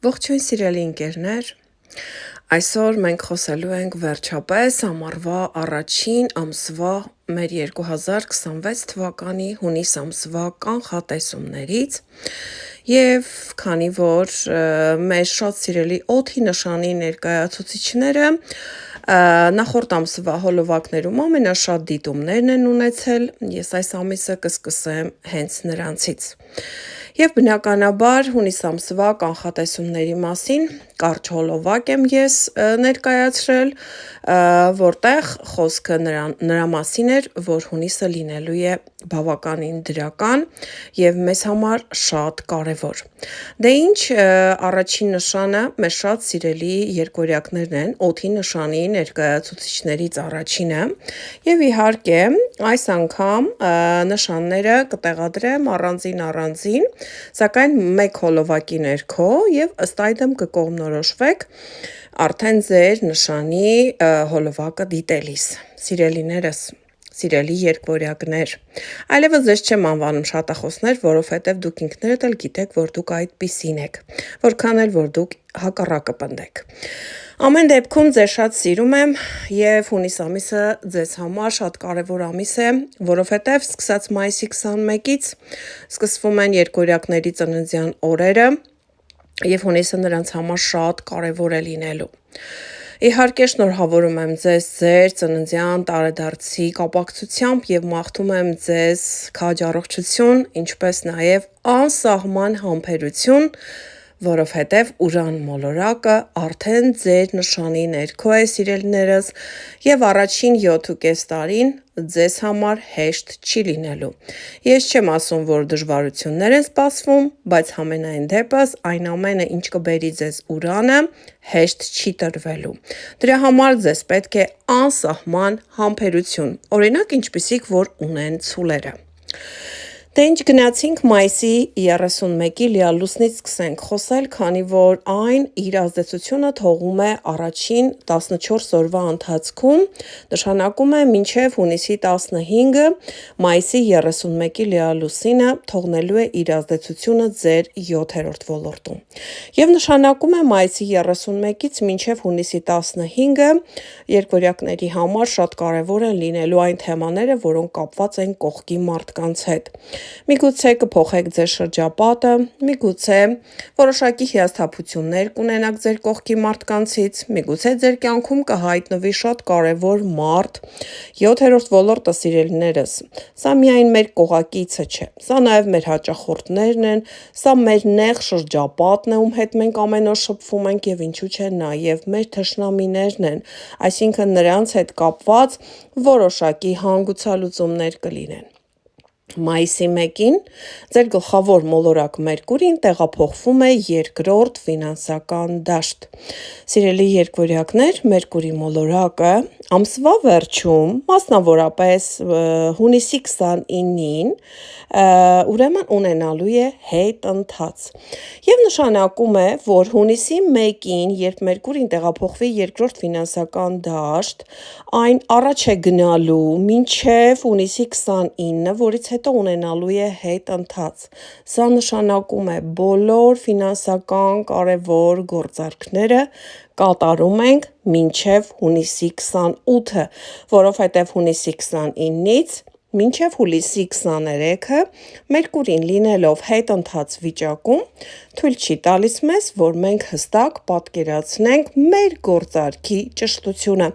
Ողջույն սիրելի ընկերներ, այսօր մենք խոսելու ենք վերջապես ամառվա առաջին ամսվա մեր 2026 թվականի հունիս ամսվա կանխատեսումներից և քանի որ մեր շատ սիրելի օդի նշանի ներկայացուցիչները նախորդ ամսվա հոլովակներում ամենաշատ դիտումներն են ունեցել, ես այս ամիսը կսկսեմ հենց նրանցից։ Եվ բնականաբար հունիս ամսվա կանխատեսումների մասին կարճ հոլովակ եմ ես ներկայացրել, որտեղ խոսքը նրա մասին էր, որ հունիսը լինելու է բավականին դրական և մեզ համար շատ կարևոր։ Դե ինչ, առաջին նշանը մեր շատ սիրելի երկորյակներն են, օդի նշանի ներկայացուցիչներից առաջինը, և իհարկե այս անգամ նշանները կտեղադրեմ առանձին, սակայն մեկ հոլովակի ներքո և ըստ այդմ կկողմնորոշվեք արդեն ձեր նշանի հոլովակը դիտելիս, սիրելիներս, սիրելի երկվորյակներ, այլևս ձեզ չեմ անվանում շատախոսներ, որովհետև դուք ինքներդ էլ գիտեք, որ դուք այդպիսին եք, որքան էլ որ դուք հակառակը պնդեք։ Ամեն դեպքում ձեզ շատ սիրում եմ և հունիս ամիսը ձեզ համար շատ կարևոր ամիս է, որովհետև սկսած մայիսի 21-ից սկսվում են երկորյակների ծննդյան օրերը և հունիսը նրանց համար շատ կարևոր է լինելու։ Իհարկե շնորհավորում եմ ձեզ ձեր ծննդյան տարեդարձի կապակցությամբ և մաղթում եմ ձեզ քաջ առողջություն, ինչպես նաև անսահման համբերություն, որովհետև ուրան մոլորակը արդեն ձեր նշանի ներքո է, սիրելիներս, և առաջին 7.5 տարին ձեզ համար հեշտ չի լինելու։ Ես չեմ ասում, որ դժվարություններ են սպասվում, բայց համենայն դեպս այն ամենը, ինչ կբերի ձեզ ուրանը, հեշտ չի տրվելու։ Դրա համար ձեզ պետք է անսահման համբերություն, օրինակ ինչպիսիք որ ունեն ցուլերը։ Դե ինչ գնացինք մայիսի 31-ի լիալուսնից սկսենք խոսել, քանի որ այն իր ազդեցությունը թողում է առաջին 14 օրվա ընթացքում, նշանակում է մինչև հունիսի 15-ը մայիսի 31-ի լիալուսինը թողնելու է իր ազդեցությունը ձեր 7-րդ ոլորտում։ Եվ նշանակում է մայիսի 31-ից մինչև հունիսի 15-ը երկվորյակների համար շատ կարևոր են լինելու այն թեմաները, որոնք կապված են կողքի մարդկանց հետ։ Միգուցե կփոխեք ձեր շրջապատը, միգուցե որոշակի հիասթափություններ կունենաք ձեր կողքի մարդկանցից, միգուցե ձեր կյանքում կհայտնվի շատ կարևոր մարդ, 7-րդ ոլորտը սիրելիներս, սա միայն մեր կողակիցը չէ, սա նաև մեր հաճախորդներն են, սա մեր նեղ շրջապատն է, ում հետ մենք ամեն օր շփվում ենք և ինչու չէ նաև մեր թշնամիներն են, այսինքն նրանց հետ կապված որոշակի հանգուցալուծումներ կլինեն։ Մայիսի 1-ին ձեր գլխավոր մոլորակ Մերկուրին տեղափոխվում է երկրորդ ֆինանսական դաշտ։ Սիրելի երկվորյակներ, Մերկուրի մոլորակը ամսվա վերջում, մասնավորապես հունիսի 29-ին, ուրեմն ունենալու է հետընթաց։ Եվ նշանակում է, որ հունիսի 1-ին, երբ Մերկուրին տեղափոխվի երկրորդ ֆինանսական դաշտ, այն առաջ է գնալու մինչև հունիսի 29-ը, որից հետո ունենալու է հետընթաց։ Սա նշանակում է բոլոր ֆինանսական կարևոր գործարքները կատարում ենք մինչև հունիսի 28-ը, որովհետև հունիսի 29-ից մինչև հուլիսի 23-ը Մերկուրին լինելով հետընթաց վիճակում թույլ չի տալիս մեզ, որ մենք հստակ պատկերացնենք մեր գործարքի ճշտությունը,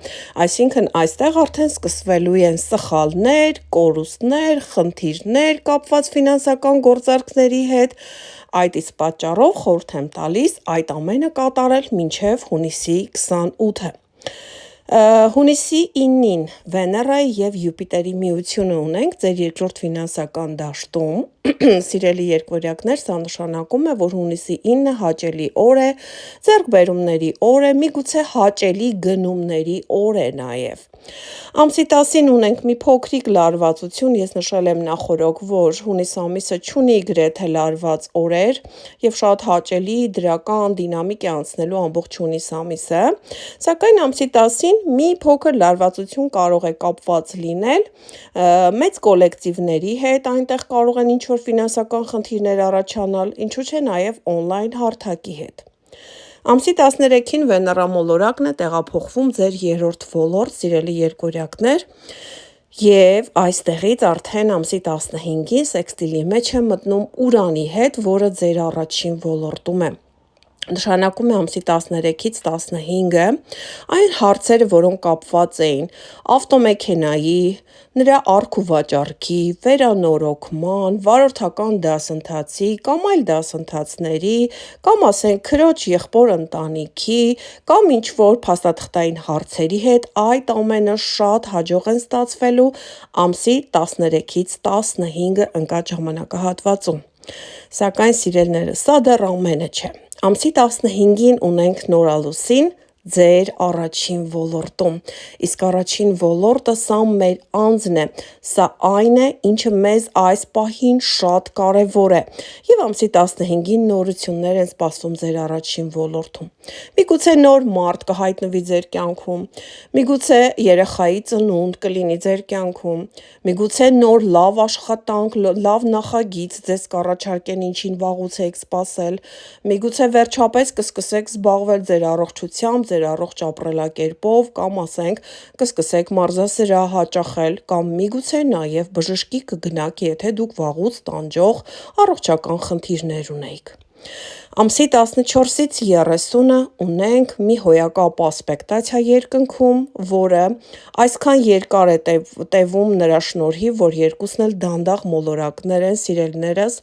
այսինքն այստեղ արդեն սկսվելու են սխալներ, կորուստներ, խնդիրներ կապված ֆինանսական գործարքների հետ, այդ իսկ պատճառով խորհուրդ եմ տալիս այդ ամենը կատարել մինչև հունիսի 28-ը։ Հունիսի 9-ին Վեներայի և Յուպիտերի միությունը ունենք ձեր երկրորդ ֆինանսական դաշտում, սիրելի երկվորյակներ, սա նշանակում է, որ հունիսի 9-ը հաճելի օր է, ձեռքբերումների օր է, միգուցե հաճելի գնումների օր է նաև։ Ամսի 10-ին ունենք մի փոքրիկ լարվածություն, ես նշել եմ նախորոք, որ հունիս ամիսը չունի գրեթե լարված օրեր և շատ հաճելի, դրական, դինամիկ է անցնելու ամբողջ հունիս ամիսը, սակայն ամսի 10-ին մի փոքր լարվածություն կարող է կապված լինել մեծ կոլեկտիվների հետ, այնտեղ կարող են ինչ-որ ֆինանսական խնդիրներ առաջանալ, ինչու չէ նաև օնլայն հարթակի հետ։ Ամսի 13-ին վեներամոլորակն է տեղափոխվում ձեր երրորդ ոլորտ, սիրելի երկորյակներ, և այստեղից արդեն ամսի 15-ին սեքստիլի մեջ է մտնում Ուրանի հետ, որը ձեր առաջին ոլորտում է։ Նշանակում է ամսի 13-ից 15-ը այն հարցերը, որոնք կապված էին ավտոմեքենայի, նրա առք ու վաճառքի, վերանորոգման, վարորդական դասընթացի կամ այլ դասընթացների, կամ ասենք քրոջ եղբոր ընտանիքի, կամ ինչ-որ փաստաթղթային հարցերի հետ, այդ ամենը շատ հաջող են ստացվելու ամսի 13-ից 15-ը ընկած ժամանակահատվածում։ Սակայն սիրելիներս, սա դեռ ամենը չէ։ Ամսի 15-ին ունենք նորալուսին ձեր առաջին ոլորտում, իսկ առաջին ոլորտը սա մեր անձն է, սա այն է, ինչը մեզ այս պահին շատ կարևոր է, և ամսի 15-ին նորություններ են սպասվում ձեր առաջին ոլորտում։ Միգուցե նոր մարդ կհայտնվի ձեր կյանքում, միգուցե երեխայի ծնունդ կլինի ձեր կյանքում, միգուցե նոր լավ աշխատանք, լավ նախագիծ ձեզ կառաջարկեն, ինչին վաղուց եք սպասել, միգուցե վերջապես կսկսեք զբաղվել ձեր առողջությամբ, ձեր առողջ ապրելակերպով, կամ ասենք կսկսեք մարզասրահ հաճախել, կամ միգուցե նաև բժշկի կգնաք, եթե դուք վաղուց տանջող առողջական խնդիրներ ունեիք։ Ամսի 14-ից 30-ը ունենք մի հոյակապ ասպեկտացիա երկնքում, որը այսքան երկար է տևում նրա շնորհիվ, որ երկուսն էլ դանդաղ մոլորակներ են, սիրելիներս,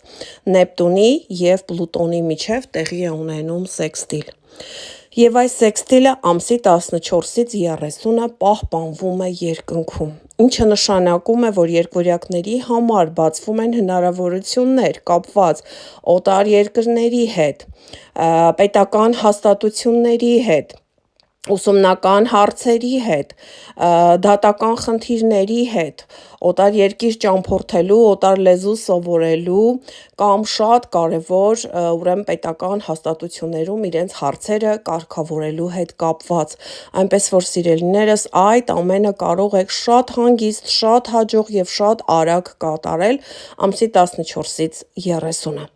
Նեպտունի և Պլուտոնի միջև տեղի է ունենում սեքստիլ։ Եվ այս սեքստիլը ամսի 14-ից 30-ը պահպանվում է երկնքում, ինչը նշանակում է, որ երկորյակների համար բացվում են հնարավորություններ կապված օտար երկրների հետ, պետական հաստատությունների հետ, ուսումնական հարցերի հետ, դատական խնդիրների հետ, օտար երկիր ճամփորդելու, օտար լեզու սովորելու կամ շատ կարևոր ուրեմն պետական հաստատություններում իրենց հարցերը կարգավորելու հետ կապված, այնպես որ սիրելիներս, այդ ամենը կարող եք շատ հանգիստ, շատ հաջող և շատ արագ կատարել ամսի 14-ից 30-ը։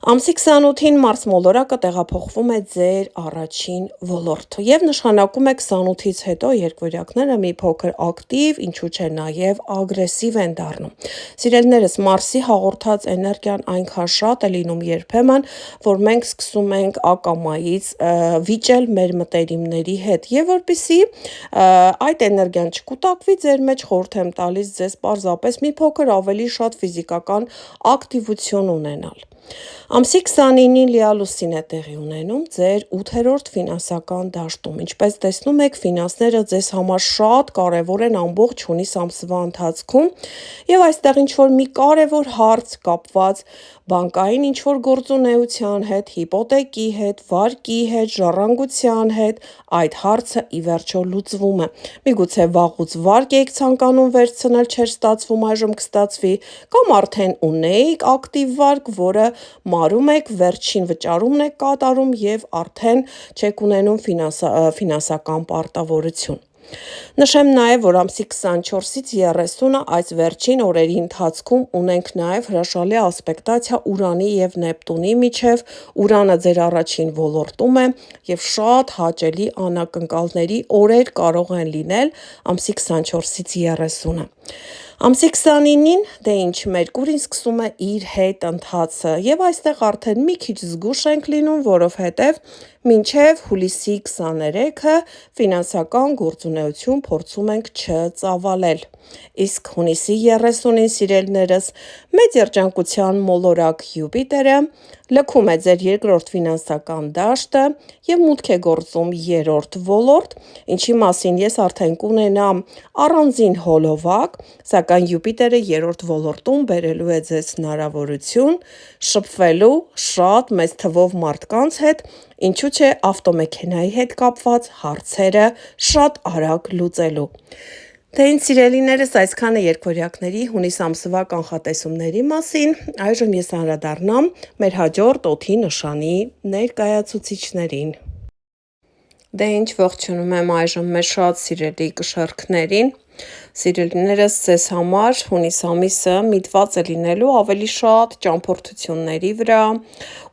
Ամսի 28-ին Մարս մոլորակը տեղափոխվում է ձեր առաջին ոլորտ և նշանակում է 28-ից հետո երկորյակները մի փոքր ակտիվ, ինչու չէ նաև ագրեսիվ են դառնում։ Սիրելիներս, Մարսի հաղորդած էներգիան այնքան շատ է լինում երբեմն, որ մենք սկսում ենք ակամայից վիճել մեր մտերիմների հետ, և որպեսզի այդ էներգիան չկուտակվի ձեր մեջ, խորհուրդ եմ տալիս ձեզ պարզապես մի փոքր ավելի շատ ֆիզիկական ակտիվություն ունենալ։ Ամսի 29-ին լիալուսին է տեղի ունենում ձեր 8-րդ ֆինանսական դաշտում։ Ինչպես տեսնում եք, ֆինանսները ձեզ համար շատ կարևոր են ամբողջ հունիս ամսվա ընթացքում, և այստեղ ինչ-որ մի կարևոր հարց կապված բանկային ինչ-որ գործունեության հետ, հիպոթեկի հետ, վարկի հետ, ժառանգության հետ, այդ հարցը ի վերջո լուծվում է։ Միգուցե վաղուց վարկ եք ցանկանում վերցնել, չէր ստացվում, այժմ կստացվի, կամ արդեն ունեիք ակտիվ վարկ, որը մարում եք, վերջին վճարումն եք կատարում և արդեն չեք ունենում ֆինանսական պարտավորություն։ Նշեմ նաև, որ ամսի 24-ից 30-ը այս վերջին օրերի ընթացքում ունենք նաև հրաշալի ասպեկտացիա Ուրանի և Նեպտունի միջև, Ուրանը ձեր առաջին ոլորտում է և շատ հաճելի անակնկալների օրեր կարող են լինել ամսի 24-ից 30-ը։ Ամսի 29-ին, դե ինչ, Մերկուրին սկսում է իր հետ ընթացը, և այստեղ արդեն մի քիչ զգույշ ենք լինում, որովհետև մինչև հուլիսի 23-ը ֆինանսական գործունեություն փորձում ենք չծավալել։ Իսկ հունիսի 30-ին, սիրելիներս, մեծ երջանկության մոլորակ Յուպիտերը լքում է ձեր երկրորդ ֆինանսական դաշտը և մուտք է գործում երրորդ ոլորտ, ինչի մասին ես արդեն կունենամ առանձին հոլովակ, սակայն Յուպիտերը երրորդ ոլորտում բերելու է ձեզ հնարավորություն շփվելու շատ մեծ թվով մարդկանց հետ, ինչու չէ ավտոմեքենայի հետ կապված հարցերը շատ արագ լուծելու։ Դե ինչ սիրելիներս, այսքանը երկորյակների հունիս ամսվա կանխատեսումների մասին, այժմ ես անդրադառնամ մեր հաջորդ օդի նշանի ներկայացուցիչներին։ Դե ինչ, ողջունում եմ այժմ մեր շատ սիրելի կշեռքներին, Սիրելիներս, ձեզ համար հունիս ամիսը միտված է լինելու ավելի շատ ճամփորդությունների վրա,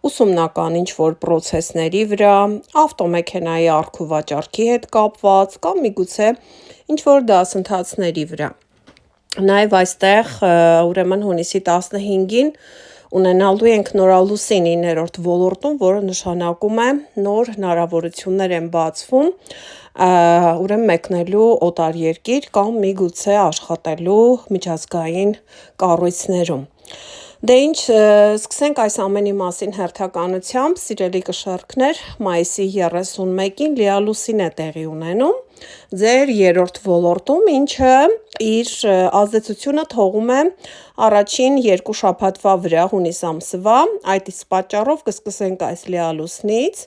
ուսումնական ինչ-որ պրոցեսների վրա, ավտոմեքենայի առք ու վաճառքի հետ կապված կամ միգուցե ինչ-որ դասընթացների վրա։ Նաև այստեղ ուրեմն հունիսի 15-ին ունենալու ենք նորալուսին 9-րդ ոլորտում, որը նշանակում է նոր հնարավորություններ են բացվում ուրեմն մեկնելու օտարերկիր կամ միգուցե աշխատելու միջազգային կառույցներում։ Դե ինչ, սկսենք այս ամենի մասին հերթականությամբ, սիրելի կշեռքներ, մայիսի 31-ին լիալուսին է տեղի ունենում ձեր 3-րդ ոլորտում, ինչը իր ազդեցությունը թողում է առաջին 2 շաբաթվա վրա հունիս ամսվա, այդ իսկ պատճառով կսկսենք այս լիալուսնից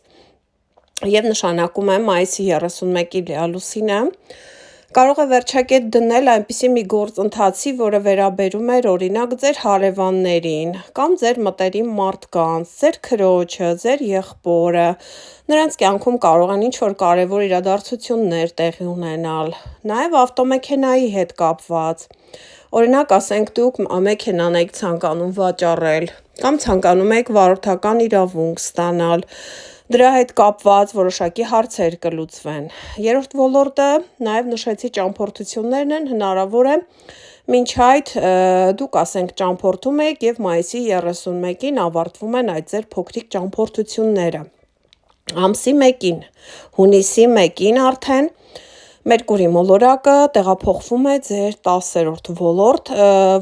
և նշանակում է մայիսի 31-ի լիալուսինը կարող է վերջակետ դնել այնպիսի մի գործընթացի, որը վերաբերում էր օրինակ ձեր հարևաններին կամ ձեր մտերիմ մարդկանց, ձեր քրոջը, ձեր եղբորը, նրանց կյանքում կարող են ինչ-որ կարևոր իրադարձություններ տեղի ունենալ, նաև ավտոմեքենայի հետ կապված, օրինակ ասենք դուք մեքենան եք ցանկանում վաճառել կամ ցանկանում եք վարորդական իրավունք ստանալ, դրա հետ կապված որոշակի հարցեր կլուծվեն։ 3-րդ ոլորտը նաև նշեցի ճամփորդություններն են, հնարավոր է մինչ այդ դուք ասենք ճամփորդում եք և մայիսի 31-ին ավարտվում են այդ ձեր փոքրիկ ճամփորդությունները։ Ամսի 1-ին, հունիսի 1-ին արդեն Մերկուրի մոլորակը տեղափոխվում է ձեր 10-րդ ոլորտ,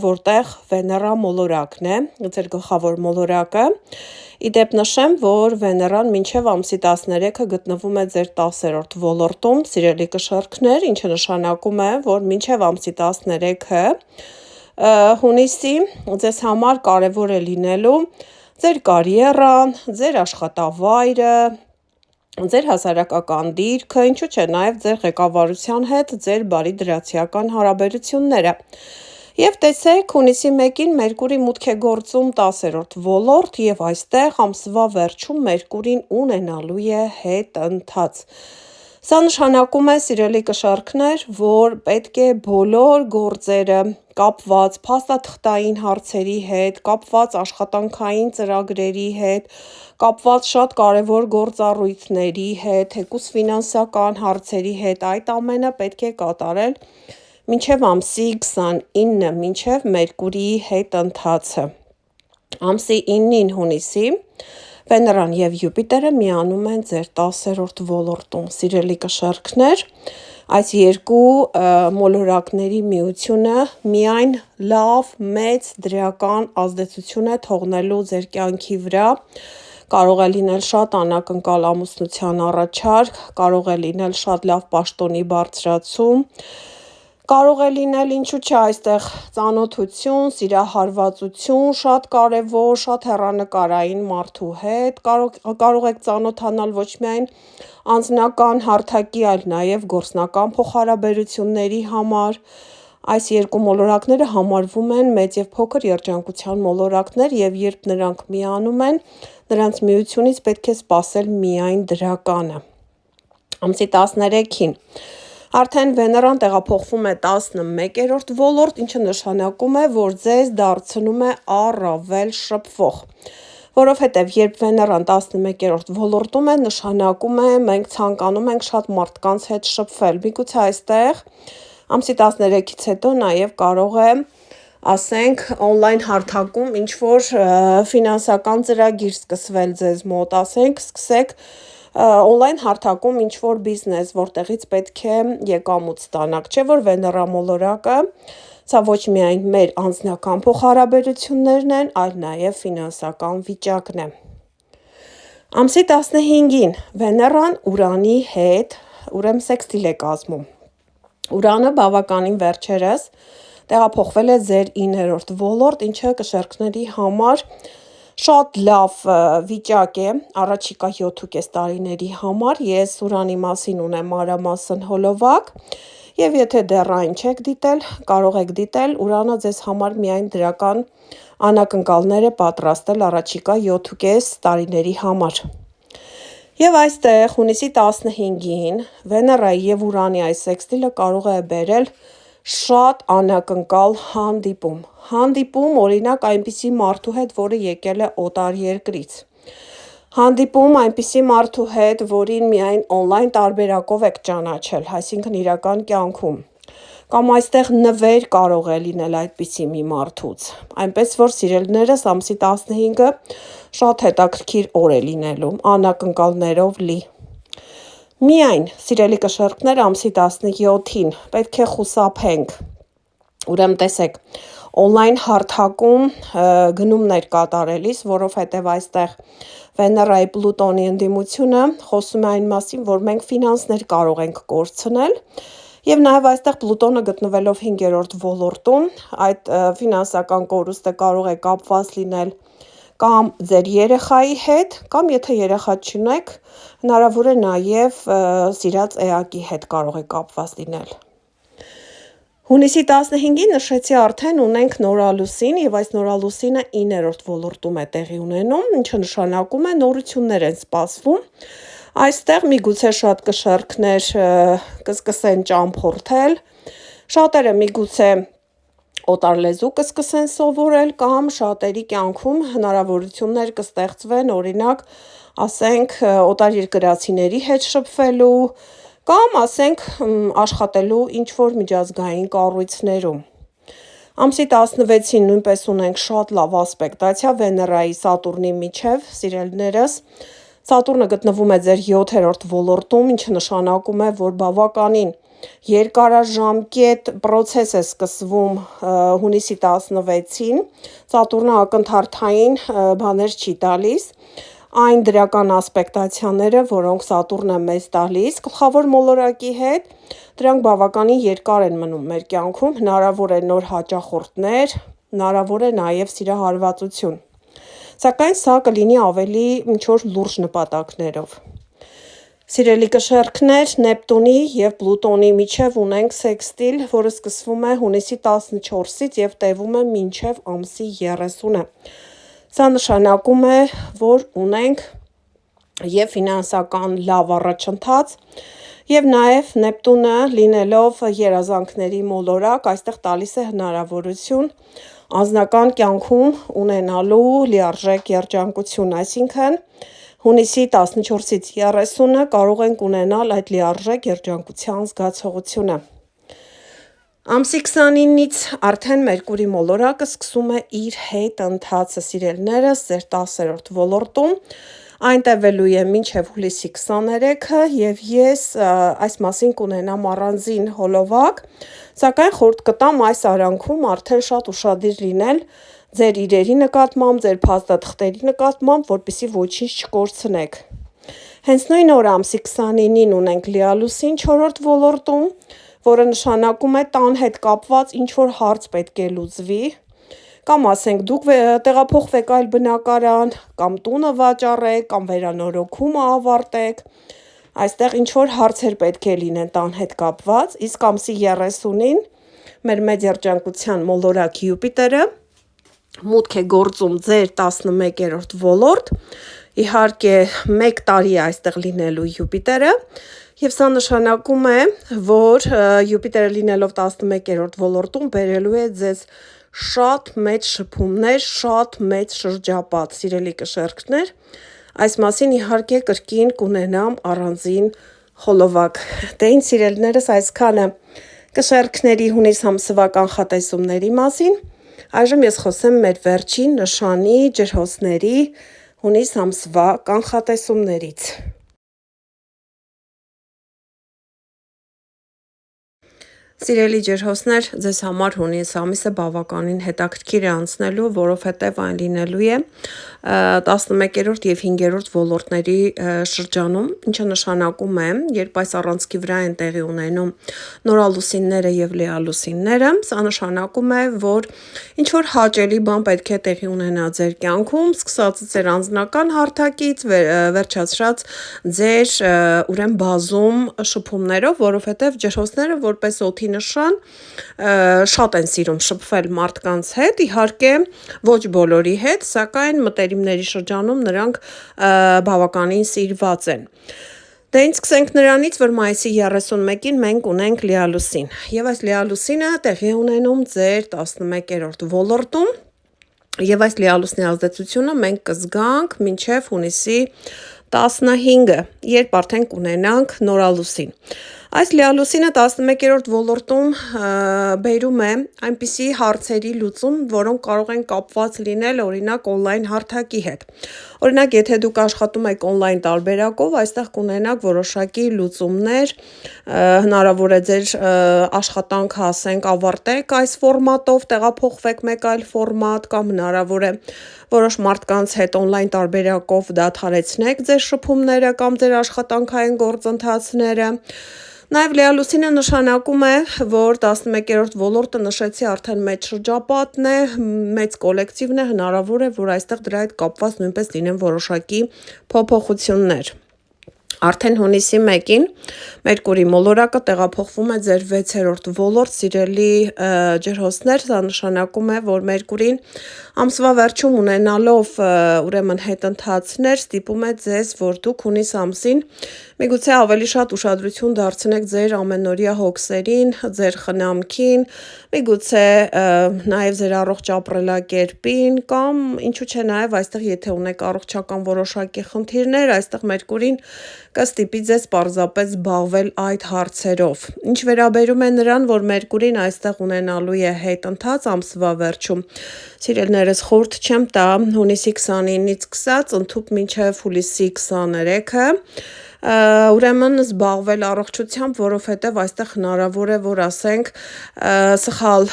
որտեղ Վեներա մոլորակն է, ձեր գլխավոր մոլորակը։ Իդեպ նշեմ, որ Վեներան մինչև ամսի 13-ը գտնվում է ձեր 10-րդ ոլորտում, սիրելի կշեռքներ, ինչը նշանակում է, որ մինչև ամսի 13-ը հունիսի ձեզ համար կարևոր է լինելու ձեր կարիերան, ձեր աշխատավայրը, ձեր հասարակական դիրքը, ինչու՞ չէ, նաև ձեր ղեկավարության հետ ձեր բարի դրացիական հարաբերությունները։ Եվ տեսեք, հունիսի 1-ին Մերկուրի մուտք է գործում 10-րդ ոլորտ և այստեղ ամսվա վերջում Մերկուրին ունենալու է հետընթաց։ Սա նշանակում է, սիրելի կշեռքներ, որ պետք է բոլոր գործերը կապված փաստաթղթային հարցերի հետ, կապված աշխատանքային ծրագրերի հետ, կապված շատ կարևոր գործառույթների հետ, թեկուզ ֆինանսական հարցերի հետ, այդ ամենը պետք է կատարել մինչև ամսի 29-ը, մինչև Մերկուրիի հետընթացը։ Ամսի 9-ին հունիսի Վեներան և Յուպիտերը միանում են ձեր 10-րդ ոլորտում, սիրելի կշեռքներ, այս երկու մոլորակների միությունը միայն լավ, մեծ դրական ազդեցություն է թողնելու ձեր կյանքի վրա, կարող է լինել շատ անակնկալ ամուսնության առաջարկ, կարող է լինել շատ լավ պաշտոնի բարձրացում, կարող է լինել ինչու՞ չէ այստեղ ծանոթություն, սիրահարվածություն, շատ կարևոր, շատ հեռանկարային մարդու հետ, կարող եք ծանոթանալ ոչ միայն անձնական հարթակի, այլ նաև գործնական փոխհարաբերությունների համար, այս երկու մոլորակները համարվում են մեծ և փոքր երջանկության մոլորակներ և երբ նրանք միանում են, նրանց միությունից պետք է սպասել միայն դրականը։ Ամսի 13-ին արդեն Վեներան տեղափոխվում է 11-րդ ոլորտ, ինչը նշանակում է, որ ձեզ դարձնում է առավել շփվող, որովհետև երբ Վեներան 11-րդ ոլորտում է, նշանակում է մենք ցանկանում ենք շատ մարդկանց հետ շփվել, միգուցե այստեղ ամսի 13-ից հետո նաև կարող է ասենք օնլայն հարթակում ինչ-որ ֆինանսական ծրագիր սկսվել ձեզ մոտ, ասենք սկսեք օնլայն հարթակում ինչ-որ բիզնես, որտեղից պետք է եկամուտ ստանաք, չէ՞ որ Վեներա մոլորակը, սա ոչ միայն մեր անձնական փոխհարաբերություններն են, այլ նաև ֆինանսական վիճակն է։ Ամսի 15-ին Վեներան Ուրանի հետ ուրեմն սեքստիլ է կազմում։ Ուրանը բավականին վերջերս տեղափոխվել է ձեր 9-րդ ոլորտ, ինչը կշեռքների համար շատ լավ վիճակ է առաջիկա 7.5 տարիների համար, ես Ուրանի մասին ունեմ մանրամասն հոլովակ և եթե դեռ այն չեք դիտել, կարող եք դիտել, Ուրանը ձեզ համար միայն դրական անակնկալներ է պատրաստել առաջիկա 7.5 տարիների համար։ Եվ այստեղ հունիսի 15-ին Վեներայի և Ուրանի այս սեքստիլը կարող է բերել շատ անակնկալ հանդիպում։ Հանդիպում, օրինակ, այնպիսի մարդու հետ, որը եկել է օտար երկրից։ Հանդիպում այնպիսի մարդու հետ, որին միայն օնլայն տարբերակով եք ճանաչել, այսինքն իրական կյանքում։ Կամ այստեղ նվեր կարող է լինել այդպիսի մի մարդուց։ Այնպես որ սիրելիներս ամսի 15-ը շատ հետաքրքիր օր է լինելու, անակնկալներով լի։ Միայն, սիրելի կշեռքներ, ամսի 17-ին պետք է խուսափենք։ Ուրեմն տեսեք, օնլայն հարթակում գնումներ կատարելիս, որովհետև այստեղ Վեներայի Պլուտոնի ընդդիմությունը խոսում է այն մասին, որ մենք ֆինանսներ կարող ենք կորցնել, եւ նաեւ այստեղ Պլուտոնը գտնվելով 5-րդ ոլորտում, այդ ֆինանսական կորուստը կարող է կապված լինել կամ ձեր երեխայի հետ, կամ եթե երեխա չունեք, հնարավոր է նաեւ սիրած էակի հետ կարող է կապված լինել։ Հունիսի 15-ին նշեցի արդեն ունենք նորալուսին եւ այս նորալուսինը 9-րդ ոլորտում է տեղի ունենում, ինչը նշանակում է նորություններ են սպասվում։ Այստեղ միգուցե շատ կշեռքներ կսկսեն ճամփորդել, շատերը միգուցե օտար լեզու կսկսեն սովորել կամ շատերի կյանքում հնարավորություններ կստեղծվեն, օրինակ, ասենք օտար երկրացիների հետ շփվելու կամ ասենք աշխատելու ինչ-որ միջազգային կառույցներում։ Ամսի 16-ին նույնպես ունենք շատ լավ ասպեկտացիա Վեներայի Սատուրնի միջև, սիրելիներս։ Սատուրնը գտնվում է ձեր 7-րդ ոլորտում, ինչը նշանակում է, որ բավականին երկարաժամկետ պրոցես է սկսվում հունիսի 16-ին, Սատուրնը ակնթարթային բաներ չի տալիս, այն դրական ասպեկտացիաները, որոնք Սատուրնը մեզ տալիս գլխավոր մոլորակի հետ, դրանք բավականին երկար են մնում մեր կյանքում, հնարավոր է նոր հաճախորդներ, հնարավոր է նաև սիրահարվածություն։ Սակայն սա կլինի ավելի ինչ-որ լուրջ նպատակներով։ Սիրելի կշեռքներ, Նեպտունի և Պլուտոնի միջև ունենք սեքստիլ, որը սկսվում է հունիսի 14-ից և տևում է մինչև ամսի 30-ը։ Սա նշանակում է, որ ունենք և ֆինանսական լավ առաջընթաց, և նաև Նեպտունը լինելով երազանքների մոլորակ, այստեղ տալիս է հնարավորություն անձնական կյանքում ունենալու լիարժեք երջանկություն, այսինքն հունիսի 14-ից 30-ը կարող ենք ունենալ այդ լիարժեք երջանկության զգացողությունը։ Ամսի 29-ից արդեն Մերկուրի մոլորակը սկսում է իր հետընթացը, սիրելիներս, ձեր 10-րդ ոլորտում, այն տևելու է մինչև հուլիսի 23-ը և ես այս մասին կունենամ առանձին հոլովակ, սակայն խորհուրդ կտամ այս արանքում արդեն շատ ուշադիր լինել ձեր իրերի նկատմամբ, ձեր փաստաթղթերի նկատմամբ, որպեսզի ոչինչ չկորցնեք։ Հենց նույն օրը ամսի 29-ին ունենք լիալուսին 4-րդ ոլորտում, որը նշանակում է տան հետ կապված ինչ-որ հարց պետք է լուծվի, կամ ասենք դուք տեղափոխվեք այլ բնակարան, կամ տունը վաճառեք, կամ վերանորոգումը ավարտեք, այստեղ ինչ-որ հարցեր պետք է լինեն տան հետ կապված, իսկ ամսի 30-ին մեր մեծ երջանկության մոլորակ Յուպիտերը մուտք է գործում ձեր 11-րդ ոլորտ, իհարկե 1 տարի է այստեղ լինելու Յուպիտերը, և սա նշանակում է, որ Յուպիտերը լինելով 11-րդ ոլորտում բերելու է ձեզ շատ մեծ շփումներ, շատ մեծ շրջապատ, սիրելի կշեռքներ, այս մասին իհարկե կրկին կունենամ առանձին հոլովակ։ Դե ինչ սիրելիներս, այսքանը կշեռքների հունիս ամսվա կանխատեսումների մասին, այժմ ես խոսեմ մեր վերջին նշանի ջրհոսների հունիս ամսվա կանխատեսումներից։ Սիրելի ջրհոսներ, ձեզ համար հունիս ամիսը բավականին հետաքրքիր է անցնելու, որովհետև այն լինելու է 11-րդ և 5-րդ ոլորտների շրջանում, ինչը նշանակում է, երբ այս առանցքի վրա են տեղի ունենում նորալուսինները և լիալուսինները, սա նշանակում է, որ ինչ-որ հաճելի բան պետք է տեղի ունենա ձեր կյանքում, սկսած ձեր անձնական հարթակից, վերջացրած ձեր ուրեմն բազում շփումներով, որովհետև ջրհոսները որպես օդի նշան շատ են սիրում շփվել մարդկանց հետ, իհարկե ոչ բոլորի հետ, սակայն մտերիմների շրջանում նրանք բավականին սիրված են։ Դե ինձ սկսենք նրանից, որ մայիսի 31-ին մենք ունենք լիալուսին, և այս լիալուսինը տեղի ունենում ձեր 11-րդ ոլորտում, և այս լիալուսնի ազդեցությունը մենք կզգանք մինչև հունիսի 15-ը, երբ արդեն կունենանք նորալուսին։ Այս լիալուսինը 11-րդ ոլորտում բերում է այնպիսի հարցերի լուծում, որոնք կարող են կապված լինել օրինակ օնլայն հարթակի հետ։ Օրինակ, եթե դուք աշխատում եք օնլայն տարբերակով, այստեղ կունենաք որոշակի լուծումներ, հնարավոր է ձեր աշխատանքը ասենք ավարտեք այս ֆորմատով, տեղափոխվեք մեկ այլ ֆորմատ, կամ հնարավոր է որոշ մարդկանց հետ օնլայն տարբերակով դադարեցնեք ձեր շփումները կամ ձեր աշխատանքային գործընթացները։ Նաև լիալուսինը նշանակում է, որ 11-րդ ոլորտը նշեցի արդեն մեծ շրջապատն է, մեծ կոլեկտիվն է, հնարավոր է, որ այստեղ դրա հետ կապված նույնպես լինեն որոշակի փոփոխություններ։ Արդեն հունիսի 1-ին Մերկուրի մոլորակը տեղափոխվում է ձեր 6-րդ ոլորտ, սիրելի ջրհոսներ, դա նշանակում է, որ Մերկուրին ամսվա վերջում ունենալով ուրեմն հետընթացներ ստիպում է ձեզ, որ դուք հունիս ամսին միգուցե ավելի շատ ուշադրություն դարձնեք ձեր ամենօրյա հոգսերին, ձեր խնամքին, միգուցե նաև ձեր առողջ ապրելակերպին, կամ ինչու՞ չէ նաև այստեղ եթե ունեք առողջական որոշակի խնդիրներ, այստեղ Մերկուրին կստիպի ձեզ պարզապես զբաղվել այդ հարցերով։ Ինչ վերաբերում է նրան, որ Մերկուրին այստեղ ունենալու է հետընթաց ամսվա վերջում, սիրելիներս, խորհուրդ չեմ տա հունիսի 29-ից սկսած ընդհուպ մինչև հուլիսի 23-ը, ուրեմն զբաղվել առողջությամբ, որովհետև այստեղ հնարավոր է, որ ասենք սխալ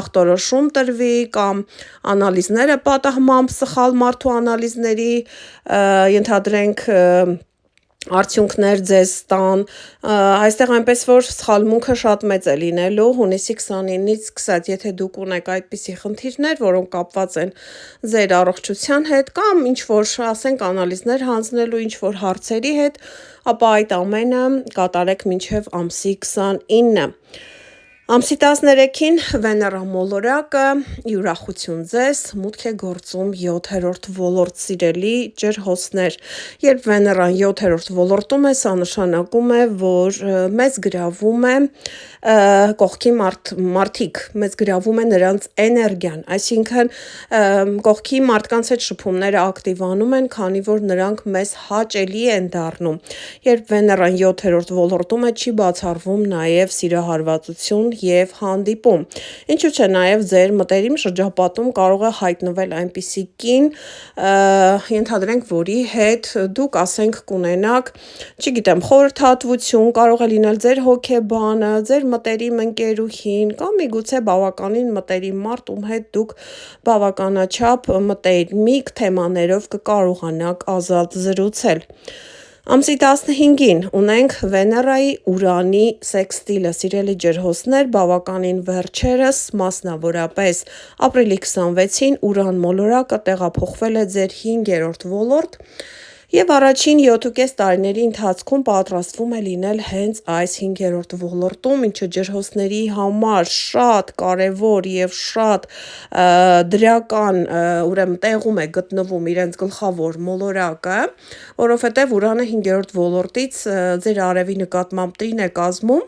ախտորոշում տրվի կամ անալիզները պատահմամբ սխալ մարդու անալիզների ենթադրենք արդյունքներ ձեզ տան, այստեղ այնպես որ սխալմունքը շատ մեծ է լինելու հունիսի 29-ից սկսած, եթե դուք ունեք այդպիսի խնդիրներ, որոնք կապված են ձեր առողջության հետ կամ ինչ-որ ասենք անալիզներ հանձնելու ինչ-որ հարցերի հետ, ապա այդ ամենը կատարեք մինչև ամսի 29-ը։ Ամսի 13-ին Վեներա մոլորակը յուրախություն ձեզ, մուտք է գործում 7-րդ ոլորտ, սիրելի ջրհոսներ, երբ Վեներան 7-րդ ոլորտում է, սա նշանակում է, որ մեզ գրավում է կողքի մարդիկ, մեզ գրավում է նրանց էներգիան, այսինքն կողքի մարդկանց հետ շփումները ակտիվանում են, քանի որ նրանք մեզ հաճելի են դառնում, երբ Վեներան 7-րդ ոլորտում է, չի բացառվում նաև սիրահարվածություն և հանդիպում, ինչու՞ չէ նաև ձեր մտերիմ շրջապատում կարող է հայտնվել այնպիսի կին, ենթադրենք, որի հետ դուք ասենք կունենաք, չգիտեմ, խորհրդատվություն, կարող է լինել ձեր հոգեբանը, ձեր մտերիմ ընկերուհին, կամ միգուցե բավականին մտերիմ մարդ, ում հետ դուք բավականաչափ մտերմիկ թեմաներով կկարողանաք ազատ զրուցել։ Ամսի 15-ին ունենք Վեներայի Ուրանի սեքստիլը, սիրելի ջրհոսներ, բավականին վերջերս, մասնավորապես ապրիլի 26-ին Ուրան մոլորակը տեղափոխվել է ձեր 5-րդ ոլորտ և առաջին 7.5 տարիների ընթացքում պատրաստվում է լինել հենց այս 5-րդ ոլորտում, ինչը ջրհոսների համար շատ կարևոր և շատ դրական ուրեմն տեղում է գտնվում իրենց գլխավոր մոլորակը, որովհետև Ուրանը 5-րդ ոլորտից ձեր արևի նկատմամբ տին է կազմում,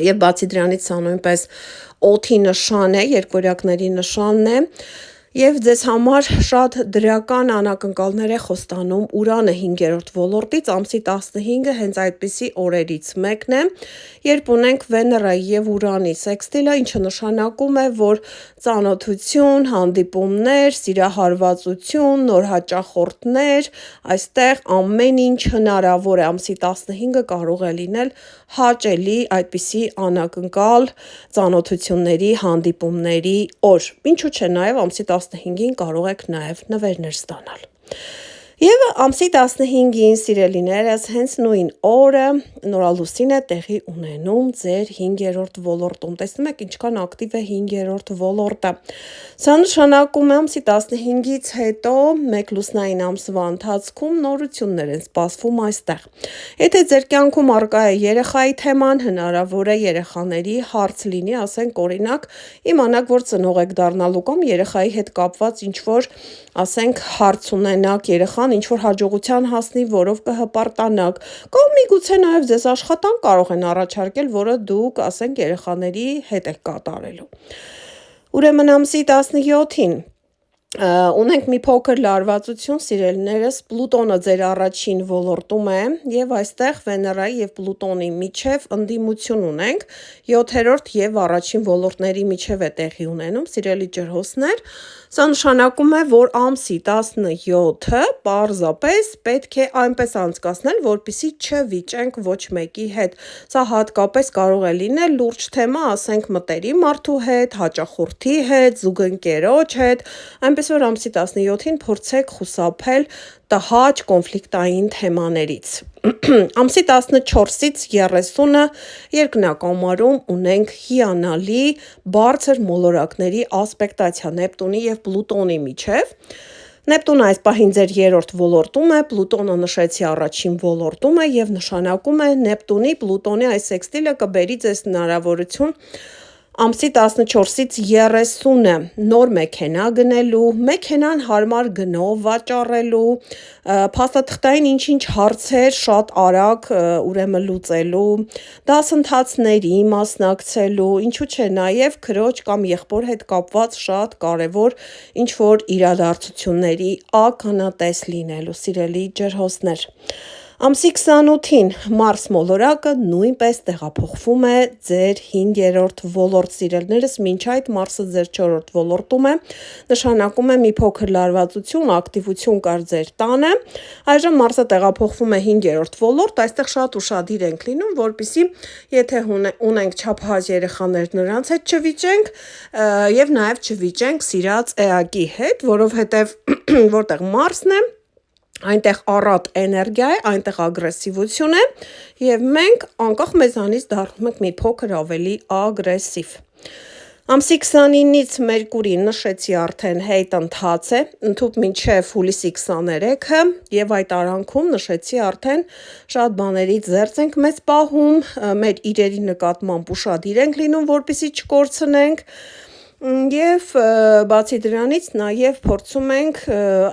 և բացի դրանից սա նույնպես օդի նշան է, երկվորյակների նշանն է, և ձեզ համար շատ դրական անակնկալներ է խոստանում Ուրանը 5-րդ ոլորտից, ամսի 15-ը հենց այդպիսի օրերից մեկն է, երբ ունենք Վեներայի և Ուրանի սեքստիլը, ինչը նշանակում է, որ ծանոթություն, հանդիպումներ, սիրահարվածություն, նոր հաճախորդներ, այստեղ ամեն ինչ հնարավոր է, ամսի 15-ը կարող է լինել հաճելի այդպիսի անակնկալ ծանոթությունների, հանդիպումների օր, ինչու՞ չէ նաև ամսի 15-ին կարող եք նաև նվերներ ստանալ։ Եվ ամսի 15-ին, սիրելիներս, հենց նույն օրը նորալուսին է տեղի ունենում ձեր 5-րդ ոլորտում, տեսնում եք ինչքան ակտիվ է 5-րդ ոլորտը, սա նշանակում է ամսի 15-ից հետո մեկ լուսնային ամսվա ընթացքում նորություններ են սպասվում այստեղ, եթե ձեր կյանքում առկա է երեխայի թեման, հնարավոր է երեխաների հարց լինի, ասենք օրինակ իմանաք, որ ծնող եք դառնալու կամ երեխայի հետ կապված ինչ-որ ասենք հարց ունենաք երեխան կրթական ինչ-որ հաջողության հասնի, որով կհպարտանաք, կամ միգուցե նաև ձեզ աշխատանք կարող են առաջարկել, որը դուք, ասենք, երեխաների հետ եք կատարելու։ Ուրեմն ամսի 17-ին ունենք մի փոքր լարվածություն, սիրելիներս, Պլուտոնը ձեր առաջին ոլորտում է եւ այստեղ Վեներայի եւ Պլուտոնի միջև ընդդիմություն ունենք, 7-րդ եւ առաջին ոլորտների միջև է տեղի ունենում, սիրելի ջրհոսներ, սա նշանակում է, որ ամսի 17-ը պարզապես պետք է այնպես անցկացնել, որպեսզի չվիճենք ոչ մեկի հետ, սա հատկապես կարող է լինել լուրջ թեմա, ասենք մտերիմ մարդու հետ, հաճախորդի հետ, զուգընկերոջ հետ, այնպես որ ամսի 17-ին փորձեք խուսափել տհաճ կոնֆլիկտային թեմաներից։ Ամսի 14-ից 30-ը երկնակամարում ունենք հիանալի բարձր մոլորակների ասպեկտացիա Նեպտունի եւ Պլուտոնի միջև։ Նեպտունը այս պահին ձեր 3-րդ ոլորտում է, Պլուտոնը նշեցի առաջին ոլորտում է եւ նշանակում է Նեպտունի Պլուտոնի այս սեքստիլը կբերի ձեզ հնարավորություն ամսի 14-ից 30-ը նոր մեքենա գնելու, մեքենան հարմար գնով վաճառելու, փաստաթղթային ինչ-ինչ հարցեր շատ արագ ուրեմն լուծելու, դասընթացների մասնակցելու, ինչու՞ չէ նաև քրոջ կամ եղբոր հետ կապված շատ կարևոր ինչ-որ իրադարձությունների ականատես լինելու, սիրելի ջրհոսներ։ Ամսի 28-ին Մարս մոլորակը նույնպես տեղափոխվում է ձեր 5-րդ ոլորտ, սիրելիներս, մինչ այդ Մարսը ձեր 4-րդ ոլորտում է, նշանակում է մի փոքր լարվածություն, ակտիվություն կար ձեր տանը, այժմ Մարսը տեղափոխվում է 5-րդ ոլորտ, այստեղ շատ ուշադիր ենք լինում, որպեսզի եթե ունենք չափահաս երեխաներ, նրանց հետ չվիճենք եւ նաեւ չվիճենք սիրած էակի հետ, որովհետեւ որտեղ Մարսն է, այնտեղ առատ էներգիա է, այնտեղ ագրեսիվություն է եւ մենք անկախ մեզանից դառնում ենք մի փոքր ավելի ագրեսիվ։ Ամսի 29-ից Մերկուրին նշեցի արդեն հետ ընթաց է, ընդհուպ մինչև հուլիսի 23-ը եւ այդ արանքում նշեցի արդեն շատ բաներից զերծ ենք մեծ պահում, մեր իրերի նկատմամբ ուշադիր ենք լինում, որպեսզի չկորցնենք Եվ բացի դրանից նաև փորձում ենք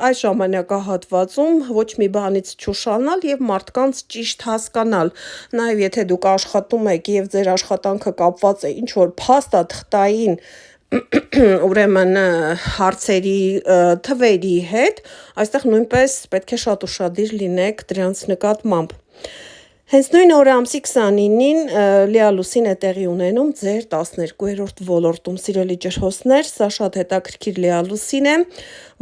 այս ժամանակահատվածում ոչ մի բանից չուշանալ եւ մարդկանց ճիշտ հասկանալ, նաև եթե դուք աշխատում եք եւ ձեր աշխատանքը կապված է ինչ-որ փաստաթղթային ուրեմն հարցերի թվերի հետ, այստեղ նույնպես պետք է շատ ուշադիր լինեք դրանց նկատմամբ։ Հենց նույն օրը ամսի 29-ին լիա լուսին է տեղի ունենում ձեր 12-րդ ոլորտում, սիրելի ջրհոսներ, սա շատ հետաքրքիր լիա լուսին է,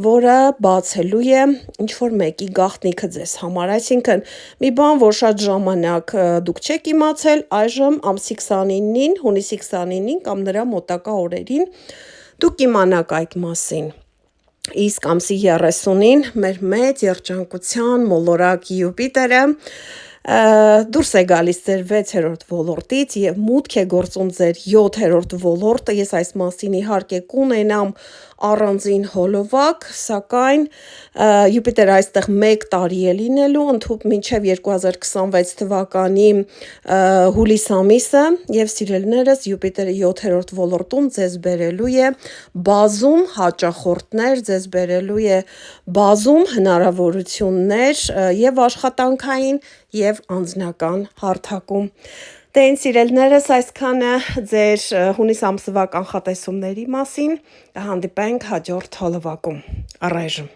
որը բացելու է ինչ-որ մեկի գաղտնիքը ձեզ համար, այսինքն մի բան, որ շատ ժամանակ դուք չեք իմացել, այժմ ամսի 29-ին, հունիսի 29-ին կամ նրա մոտակա օրերին դուք կիմանաք այդ մասին։ Իսկ ամսի 30-ին մեր մեծ երջանկության մոլորակ Յուպիտերը դուրս է գալիս ձեր 6-րդ ոլորտից եւ մուտք է գործում ձեր 7-րդ ոլորտը, ես այս մասին իհարկե կունենամ առանձին հոլովակ, սակայն Յուպիտերը այստեղ 1 տարի է լինելու, ընդհուպ մինչև 2026 թվականի հուլիս ամիսը եւ սիրելիներս Յուպիտերը 7-րդ ոլորտում ձեզ բերելու է բազում հաճախորդներ, ձեզ բերելու է բազում հնարավորություններ եւ աշխատանքային եւ անձնական հարթակում։ Դե ինձ սիրելիներս, այսքանը ձեր հունիս ամսվա կանխատեսումների մասին, կհանդիպենք հաջորդ հոլովակում։ Առայժմ